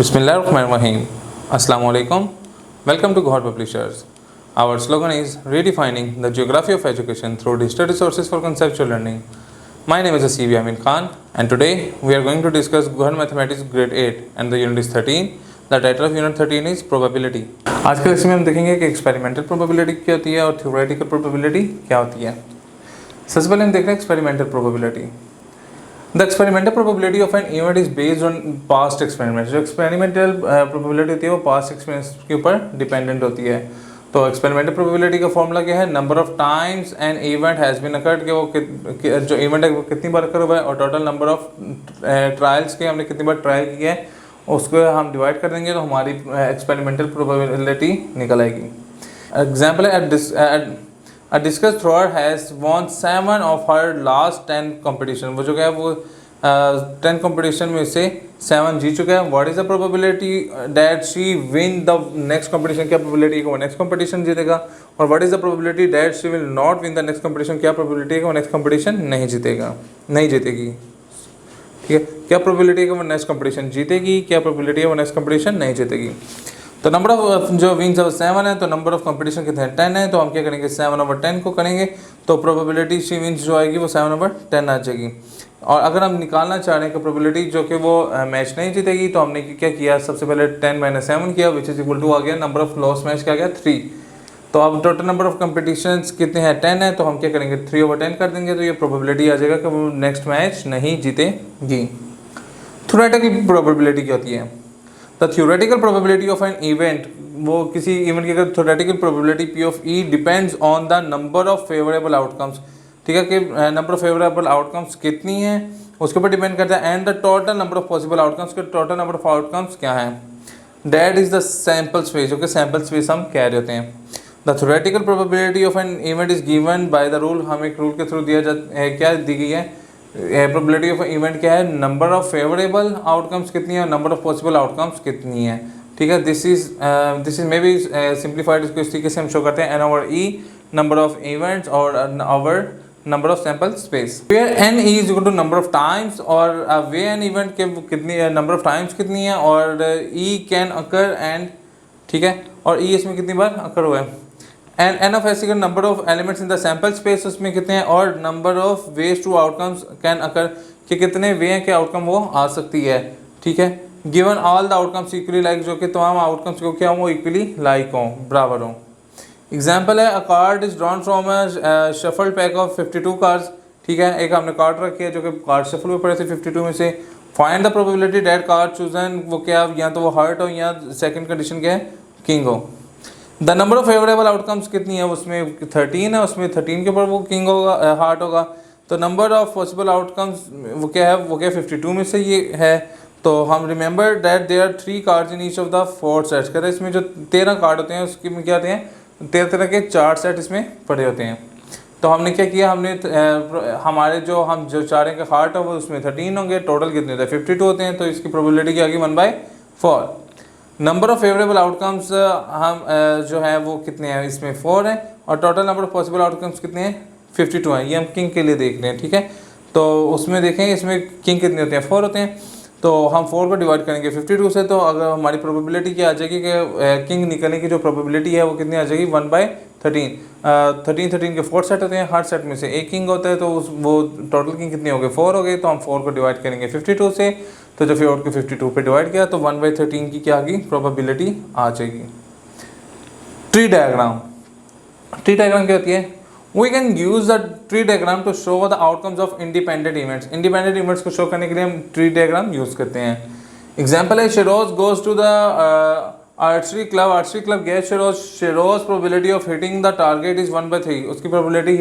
Bismillahirrahmanirrahim. Assalamu alaikum. Welcome to God Publishers. Our slogan is redefining the geography of education through digital resources for conceptual learning. My name is Asibi Amin Khan and today we are going to discuss Gohan Mathematics Grade 8 and the unit is 13. The title of unit 13 is Probability. आज के lecture में हम देखेंगे कि experimental probability क्या होती है और थ्योरेटिकल प्रोबेबिलिटी क्या होती है। सबसे पहले हम देख रहे हैं experimental probability. The experimental probability of an event is based on past experiment. जो एक्सपेरिमेंटल प्रोबेबिलिटी होती है वो पास्ट एक्सपीरियंस के ऊपर डिपेंडेंट होती है। तो एक्सपेरिमेंटल प्रोबेबिलिटी का फॉर्मूला क्या है? Number of times an event has been occurred, कि वो जो इवेंट है वो कितनी बार अकर हुआ है और टोटल नंबर ऑफ ट्रायल्स के हमने कितनी बार ट्रायल किया है उसको हम डिवाइड कर देंगे तो हमारी एक्सपेरिमेंटल प्रोबेबिलिटी निकल आएगी। एग्जाम्पल है A discus thrower has won 7 of her last 10 competition। वो जो क्या है वो 10 competition में से 7 जीत चुका है। What is the probability that she win the next competition? क्या probability है कि वो next competition जीतेगा? और what is the probability that she will not win the next competition? क्या probability है कि वो next competition नहीं जीतेगी? ठीक है, क्या probability है कि वो next competition जीतेगी? क्या probability है वो next competition नहीं जीतेगी? तो नंबर ऑफ जो विंस है वो 7 है, तो नंबर ऑफ कंपटीशन कितने हैं 10 है, तो हम क्या करेंगे 7/10 को करेंगे तो प्रोबेबिलिटी शी विंस जो आएगी वो 7/10 आ जाएगी। और अगर हम निकालना चाह रहे हैं कि प्रोबेबिलिटी जो कि वो मैच नहीं जीतेगी तो हमने क्या किया, सबसे पहले 10 - 7 किया विच इज इक्वल टू आ गया नंबर ऑफ लॉस मैच क्या गया 3। तो अब टोटल नंबर ऑफ कंपटीशन कितने हैं 10 है, तो हम क्या करेंगे 3/10 कर देंगे तो ये प्रोबेबिलिटी आ जाएगा कि वो नेक्स्ट मैच नहीं जीतेगी। थ्योरेटिकल प्रोबेबिलिटी क्या होती है? The theoretical probability of an event, वो किसी इवेंट की अगर theoretical probability P of E depends on the number of favourable outcomes. ठीक है कि नंबर ऑफ फेवरेबल आउटकम्स कितनी है उसके ऊपर डिपेंड करता है, and the total number of possible outcomes के टोटल नंबर ऑफ आउटकम्स क्या है। That is the sample space, जो कि सैम्पल स्पेस हम कह रहे होते हैं। The theoretical probability of an event is given by the rule, हमें एक रूल के थ्रू दिया जाता है, क्या दी गई है प्रोबेबिलिटी ऑफ इवेंट क्या है, नंबर ऑफ फेवरेबल आउटकम्स कितनी है और नंबर ऑफ पॉसिबल आउटकम्स कितनी है। ठीक है, this is may be simplified, इसको इस तरीके से हम शो करते हैं N over E number of events और over number of sample space, where N is equal to number of times, और वे एन इवेंट के कितनी नंबर ऑफ टाइम्स कितनी है और ई कैन अकर एंड, ठीक है, और ई इसमें कितनी बार अकर हुआ है, and N of S number of elements in the sample space उसमें कितने हैं, और number of ways to outcomes can occur, कि कितने वे हैं कि आउटकम वो आ सकती है। ठीक है, given all the outcomes equally like, जो कि तमाम आउटकम्स को क्या हो इक्वली लाइक हो, बराबर हो। एग्जाम्पल है अ card is drawn from a shuffled pack of 52 cards. ठीक है, एक हमने कार्ड रखी है जो कि कार्ड शफल में पड़े थे 52 में से, find the probability that card chosen, वो क्या या तो वो हार्ट हो या सेकंड कंडीशन क्या है किंग हो। The number of favourable outcomes कितनी है, उसमें 13 है, उसमें 13 के ऊपर वो किंग होगा हार्ट होगा। तो नंबर ऑफ पॉसिबल आउटकम्स वो क्या है, वो क्या 52 में से ये है। तो हम remember that there are 3 cards in each of the 4 sets, कहते हैं इसमें जो 13 कार्ड होते हैं उसके में क्या होते हैं 13 तरह के 4 सेट इसमें पड़े होते हैं। तो हमने क्या किया, हमने हमारे जो हम जो चाह रहे हैं कि हार्ट है वो उसमें 13 होंगे, टोटल कितने होते हैं 52 होते हैं, तो इसकी प्रोबेबिलिटी क्या होगी 1/4। नंबर ऑफ फेवरेबल आउटकम्स हम जो है वो कितने हैं, इसमें 4 हैं, और total number of possible outcomes कितने हैं 52 हैं। ये हम किंग के लिए देख रहे हैं। ठीक है, तो उसमें देखें इसमें किंग कितने होते हैं 4 होते हैं, तो हम 4 को डिवाइड करेंगे 52 से, तो अगर हमारी प्रोबेबिलिटी क्या आ जाएगी कि किंग निकलने की जो प्रोबेबिलिटी है वो कितनी आ जाएगी 1/13। 13 के 4 सेट होते हैं, हर सेट में से एक किंग होता है, तो वो टोटल किंग कितने हो गए 4 हो गए, तो हम 4 को डिवाइड करेंगे 52 से, तो जब 4 को 52 पे डिवाइड किया तो 1/13 की क्या आ गई प्रोबेबिलिटी आ जाएगी। ट्री डायग्राम, ट्री डायग्राम क्या होती है, we can use the tree diagram to show the outcomes of independent events. Independent events को शो करने के लिए हम ट्री डायग्राम यूज करते हैं। एग्जाम्पल है Shiroz goes to the archery club गया Shiroz probability of hitting the target is 1/3, उसकी प्रोबेबिलिटी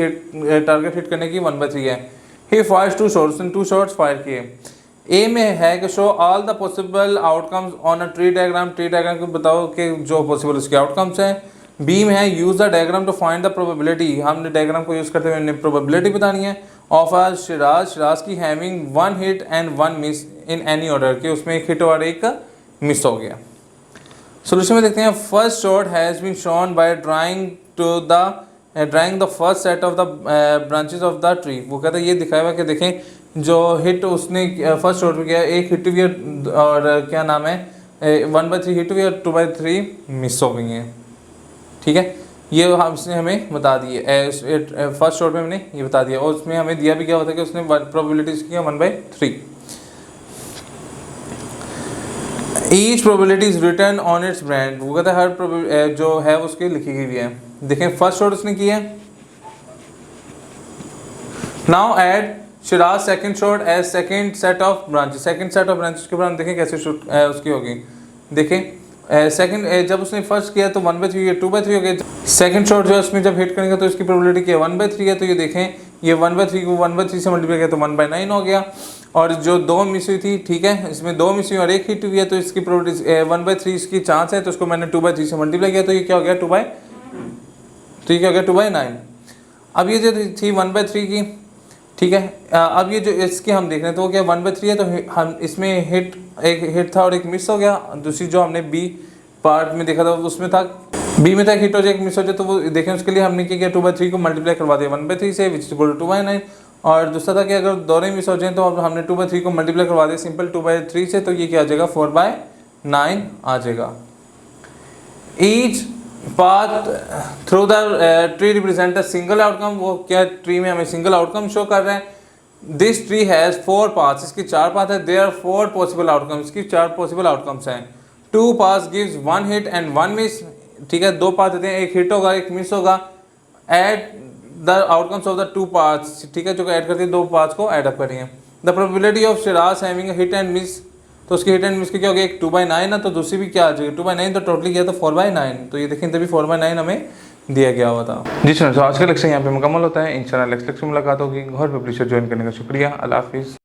टारगेट हिट करने की 1/3 है। ही फायर्स 2 शॉट्स, इन 2 शॉट्स फायर किए। ए में है कि show all the possible outcomes on a tree diagram, tree diagram को बताओ कि जो पॉसिबल उसके आउटकम्स हैं। बी में है use the diagram to find the probability, हमने डायग्राम को यूज करते हुए हमने प्रोबेबिलिटी बतानी है ऑफ अ शिराज की having 1 hit and 1 miss in any order, कि उसमें एक हिट और एक मिस हो गया। सोल्यूशन में देखते हैं, first shot has been shown by drawing the first set of the branches of the tree. वो कहता है ये दिखाया हुआ कि देखें जो हिट उसने फर्स्ट शॉट में किया, एक हिट भी और क्या नाम है 1/3 हिट हुई और 2/3 मिस हो गई हैं। ठीक है, ये उसने हमें बता दी है, फर्स्ट शॉट में हमने ये बता दिया, और उसमें हमें दिया भी क्या होता है कि उसने प्रोबेबिलिटीज किया 1/3। Each probability is return on it's brand, वो कहता है हर जो है उसकी लिखी गई है। देखें फर्स्ट शॉट उसने की है। Now add Shiraz second shot as second set of branches, second set of branches के ऊपर हम देखें कैसे शॉट उसकी होगी। देखें सेकंड जब उसने फर्स्ट किया तो 1/3 या 2/3 हो गया। सेकंड शॉट जो है उसमें जब हिट करेंगे तो इसकी प्रोबेबिलिटी क्या है 1/3 है, तो ये देखें ये 1/3 को 1/3 से मल्टीप्लाई किया तो 1/9 हो गया। और जो 2 मिस हुई थी, ठीक है, इसमें 2 मिस हुई और 1 हिट हुई है, तो इसकी प्रोबेबिलिटी 1/3 इसकी चांस है, तो उसको मैंने 2/3 से मल्टीप्लाई किया तो ये क्या हो गया 2/9। अब ये जो थी 1/3 की, ठीक है, अब ये जो इसकी हम देख रहे हैं तो वो क्या 1/3 है, तो हम इसमें एक हिट था और एक मिस हो गया। दूसरी जो हमने बी पार्ट में देखा था उसमें था बी में था हिट हो जाए एक मिस हो जाए, तो वो देखें उसके लिए हमने क्या किया 2/3 को मल्टीप्लाई करवा दिया 1/3 से, विच इज इक्वल टू 2/9। और दूसरा था कि अगर दोनों मिस हो जाए तो अब हमने 2/3 को मल्टीप्लाई करवा दिया सिंपल 2/3 से, तो ये क्या आ जाएगा 4/9 आ जाएगा। Each path through the tree represent a single outcome, वो क्या ट्री में हमें सिंगल आउटकम शो कर रहा है। दिस ट्री हैज़ 4 पाथ्स, इसकी 4 पाथ है। देयर आर 4 पॉसिबल आउटकम्स, इसकी 4 पॉसिबल आउटकम्स हैं। 2 paths gives 1 hit and 1 miss, ठीक है, 2 पाथ देते हैं, एक हिट होगा एक मिस होगा। Add the outcomes of the 2 paths, ठीक है, जो ऐड करके 2 पाथ्स को ऐड अप करेंगे। The probability of Siraj having a hit and miss, तो उसकी हिट एंड मिस की क्या होगी, एक 2/9 है, तो दूसरी भी क्या आ जाएगी 2/9, तो टोटली किया तो 4/9, तो ये देखें तभी 4/9 हमें दिया गया हुआ था। जी सर, तो आज का लेक्चर यहाँ पे मुकम्मल होता है। इंशाल्लाह नेक्स्ट लेक्चर में मुलाकात होगी। घर पब्लिशर ज्वाइन करने का शुक्रिया। अल्लाह हाफिज़।